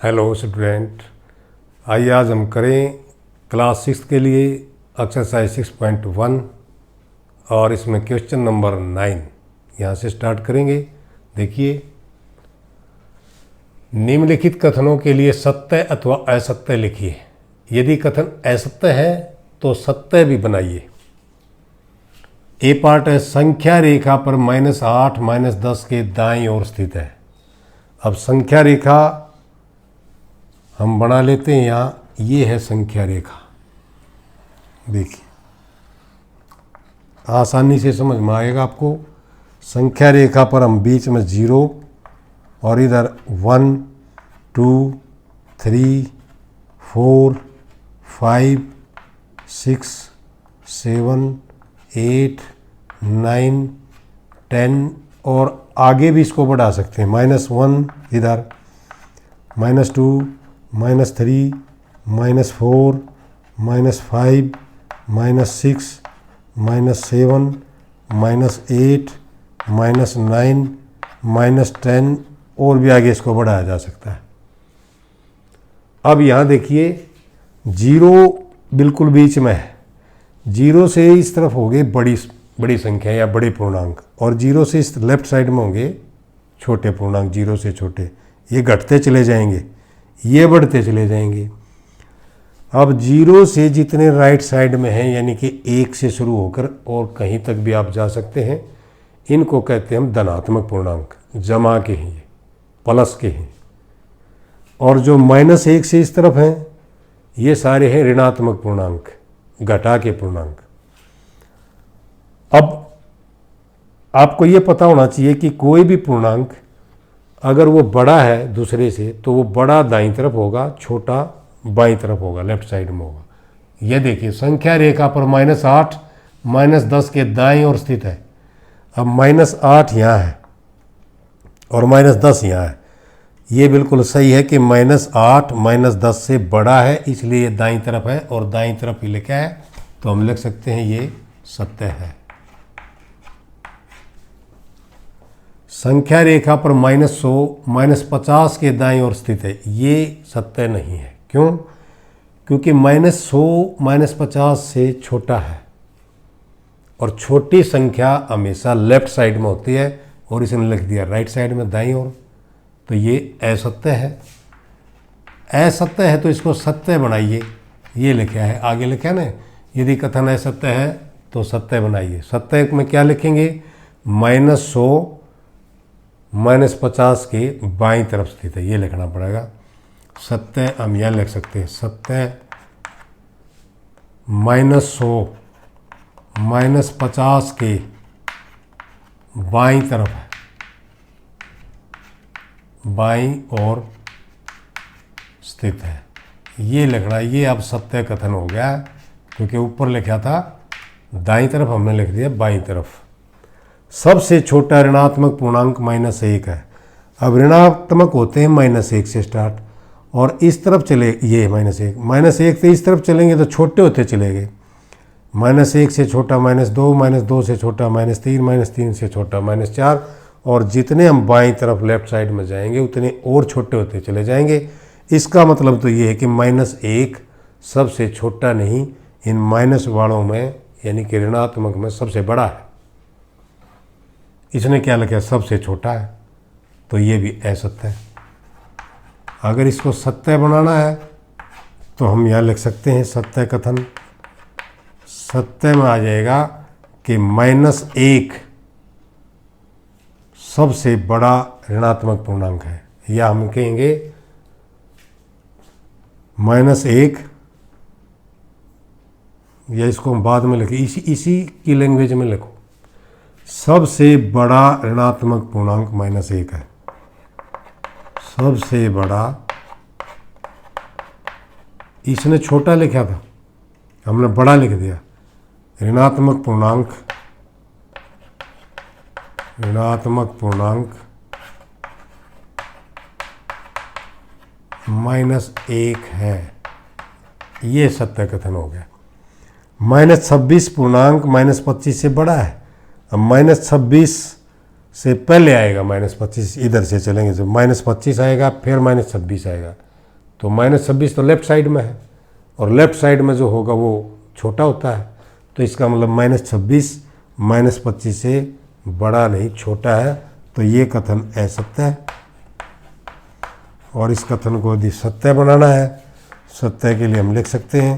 Hello student, आइए आज हम करें क्लास 6 के लिए एक्सरसाइज 6.1 और इसमें क्वेश्चन नंबर 9 यहाँ से स्टार्ट करेंगे। देखिए, निम्नलिखित कथनों के लिए सत्य अथवा असत्य लिखिए। यदि कथन असत्य है तो सत्य भी बनाइए। ए पार्ट है, संख्या रेखा पर -8 -10 के दाईं ओर स्थित है। अब संख्या रेखा हम बना लेते हैं। यहाँ ये है संख्या रेखा, देखिए आसानी से समझ में आएगा आपको। संख्या रेखा पर हम बीच में 0 और इधर 1 2 3 4 5 6 7 8 9 10 और आगे भी इसको बढ़ा सकते हैं। -1 इधर, -2 -3 -4 -5 -6 -7 -8 -9 -10 और भी आगे इसको बढ़ाया जा सकता है। अब यहाँ देखिए 0 बिल्कुल बीच में है। 0 से इस तरफ होंगे बड़ी संख्या या बड़े पूर्णांक, और 0 से इस लेफ्ट साइड में होंगे छोटे पूर्णांक। 0 से छोटे ये घटते चले जाएंगे, ये बढ़ते चले जाएंगे। अब 0 से जितने राइट साइड में हैं, यानी कि 1 से शुरू होकर और कहीं तक भी आप जा सकते हैं, इनको कहते हैं हम धनात्मक पूर्णांक, जमा के हैं, प्लस के हैं। और जो -1 से इस तरफ हैं, ये सारे हैं ऋणात्मक पूर्णांक, घटा के पूर्णांक। अब आपको ये पता होना चाहिए कि कोई भी पूर्णांक अगर वो बड़ा है दूसरे से तो वो बड़ा दाईं तरफ होगा, छोटा बाईं तरफ होगा, लेफ्ट साइड में होगा। ये देखिए संख्या रेखा पर -8 -10 के दाईं ओर स्थित है। अब -8 यहाँ है और -10 यहाँ है। ये बिल्कुल सही है कि -8 -10 से बड़ा है, इसलिए दाईं तरफ है और दाईं तरफ ही लिखा है, तो हम लिख सकते हैं ये सत्य है। संख्या रेखा पर -100 -50 के दाईं ओर स्थित है। ये सत्य नहीं है। क्यों? क्योंकि -100 -50 से छोटा है और छोटी संख्या हमेशा लेफ्ट साइड में होती है, और इसने लिख दिया राइट साइड में दाईं ओर, तो ये असत्य है। असत्य है तो इसको सत्य बनाइए। ये लिखा है, आगे लिखा है ना, यदि कथन असत्य है तो सत्य बनाइए। सत्य में क्या लिखेंगे? -100 -50 के बाईं तरफ स्थित है, ये लिखना पड़ेगा। सत्य हम यहाँ लिख सकते हैं, सत्य -100 -50 के बाईं तरफ है, बाईं ओर स्थित है, ये लिखना। ये अब सत्य कथन हो गया, क्योंकि ऊपर लिखा था दाईं तरफ, हमने लिख दिया बाईं तरफ। सबसे छोटा ऋणात्मक पूर्णांक -1 है। अब ऋणात्मक होते हैं -1 से स्टार्ट, और इस तरफ चले, ये -1 से इस तरफ चलेंगे तो छोटे होते चले गए। -1 से छोटा -2 -2 से छोटा -3 -3 से छोटा -4, और जितने हम बाईं तरफ लेफ्ट साइड में जाएंगे उतने और छोटे होते चले जाएंगे। इसका मतलब तो ये है कि -1 सबसे छोटा नहीं, इन माइनस वालों में यानी कि ऋणात्मक में सबसे बड़ा है। इसने क्या लिखा? सबसे छोटा है, तो ये भी असत्य है। अगर इसको सत्य बनाना है तो हम यहाँ लिख सकते हैं सत्य कथन। सत्य में आ जाएगा कि -1 सबसे बड़ा ऋणात्मक पूर्णांक है, या हम कहेंगे -1, या इसको हम बाद में लिखें, इसी की लैंग्वेज में लिखो। सबसे बड़ा ऋणात्मक पूर्णांक -1 है। सबसे बड़ा, इसने छोटा लिखा था, हमने बड़ा लिख दिया। ऋणात्मक पूर्णांक -1 है, ये सत्य कथन हो गया। -26 पूर्णांक -25 से बड़ा है। अब -26 से पहले आएगा -25, इधर से चलेंगे तो -25 आएगा, फिर -26 आएगा, तो -26 तो लेफ्ट साइड में है, और लेफ्ट साइड में जो होगा वो छोटा होता है, तो इसका मतलब -26 -25 से बड़ा नहीं छोटा है। तो ये कथन असत्य है। और इस कथन को यदि सत्य बनाना है, सत्य के लिए हम लिख सकते हैं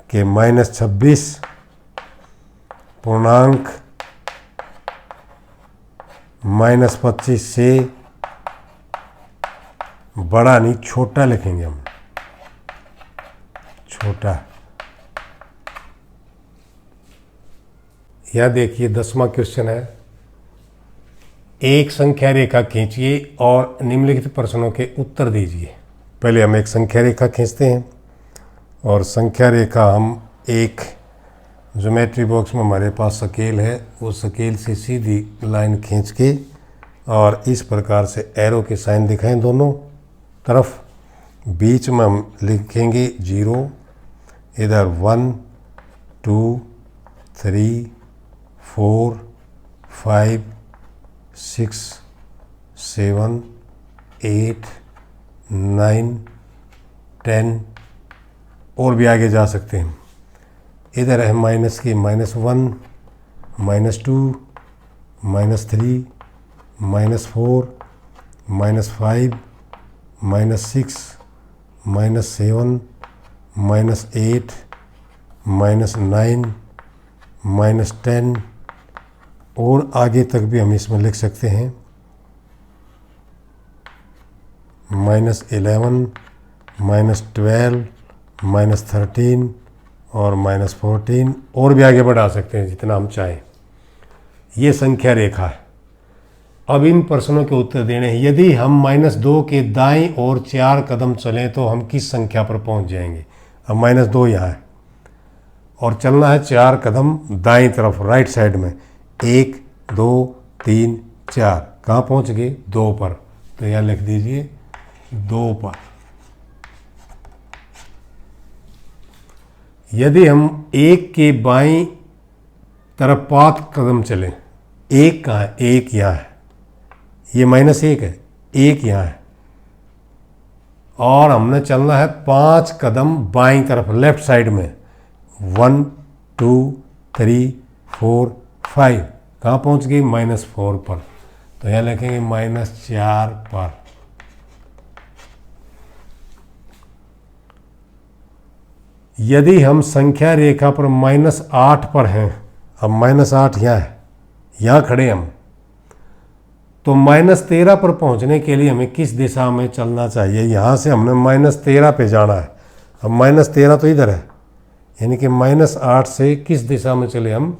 कि -26 पूर्णांक -25 से बड़ा नहीं छोटा लिखेंगे हम, छोटा। यह देखिए 10वां क्वेश्चन है। एक संख्या रेखा खींचिए और निम्नलिखित प्रश्नों के उत्तर दीजिए। पहले हम एक संख्या रेखा खींचते हैं, और संख्या रेखा हम एक ज्योमेट्री बॉक्स में हमारे पास स्केल है, वो स्केल से सीधी लाइन खींच के और इस प्रकार से एरो के साइन दिखाएं दोनों तरफ। बीच में हम लिखेंगे 0, इधर 1 2 3 4 5 6 7 8 9 10, और भी आगे जा सकते हैं। इधर है माइनस की -1 -2 -3 -4 -5 -6 -7 -8 -9 -10, और आगे तक भी हम इसमें लिख सकते हैं -11 -12 -13 और -14, और भी आगे बढ़ा सकते हैं जितना हम चाहें। ये संख्या रेखा है। अब इन प्रश्नों के उत्तर देने हैं। यदि हम -2 के दाईं ओर 4 कदम चलें तो हम किस संख्या पर पहुंच जाएंगे। अब -2 यहाँ है और चलना है 4 कदम दाईं तरफ, राइट साइड में। 1 2 3 4, कहाँ पहुंच गए? 2 पर। तो यहाँ लिख दीजिए 2 पर। यदि हम 1 के बाईं तरफ 5 कदम चलें, 1 कहाँ है? 1 यहाँ है, ये -1 है, 1 यहाँ है, और हमने चलना है 5 कदम बाईं तरफ, लेफ्ट साइड में। 1 2 3 4 5, कहाँ पहुँच गई? -4 पर। तो यहाँ लिखेंगे -4 पर। यदि हम संख्या रेखा पर -8 पर हैं, अब -8 यहाँ है, यहाँ खड़े हम, तो -13 पर पहुंचने के लिए हमें किस दिशा में चलना चाहिए? यहाँ से हमने -13 पे जाना है। अब -13 तो इधर है, यानी कि -8 से किस दिशा में चले हम?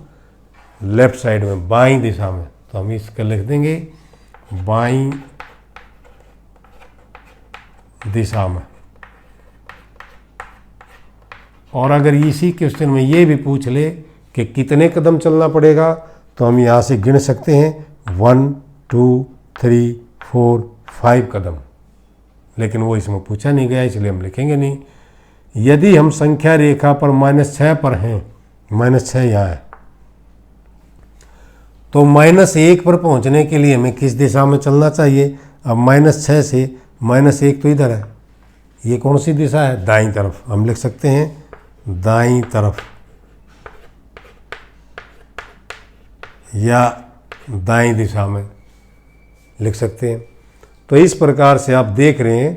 लेफ्ट साइड में, बाईं दिशा में। तो हम इसका लिख देंगे बाईं दिशा में। और अगर इसी क्वेश्चन में ये भी पूछ ले कि कितने कदम चलना पड़ेगा, तो हम यहाँ से गिन सकते हैं 1 2 3 4 5 कदम, लेकिन वो इसमें पूछा नहीं गया, इसलिए हम लिखेंगे नहीं। यदि हम संख्या रेखा पर -6 पर हैं, -6 यहाँ है, तो -1 पर पहुँचने के लिए हमें किस दिशा में चलना चाहिए? अब -6 से -1 तो इधर है, ये कौन सी दिशा है? दाईं तरफ। हम लिख सकते हैं दाईं तरफ, या दाईं दिशा में लिख सकते हैं। तो इस प्रकार से आप देख रहे हैं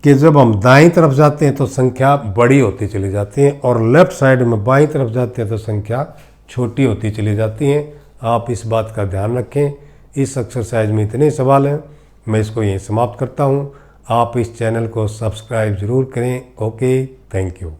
कि जब हम दाईं तरफ जाते हैं तो संख्या बड़ी होती चली जाती है, और लेफ्ट साइड में बाईं तरफ जाते हैं तो संख्या छोटी होती चली जाती हैं। आप इस बात का ध्यान रखें। इस एक्सरसाइज में इतने सवाल हैं, मैं इसको यहीं समाप्त करता हूँ। आप इस चैनल को सब्सक्राइब ज़रूर करें। Okay, thank you.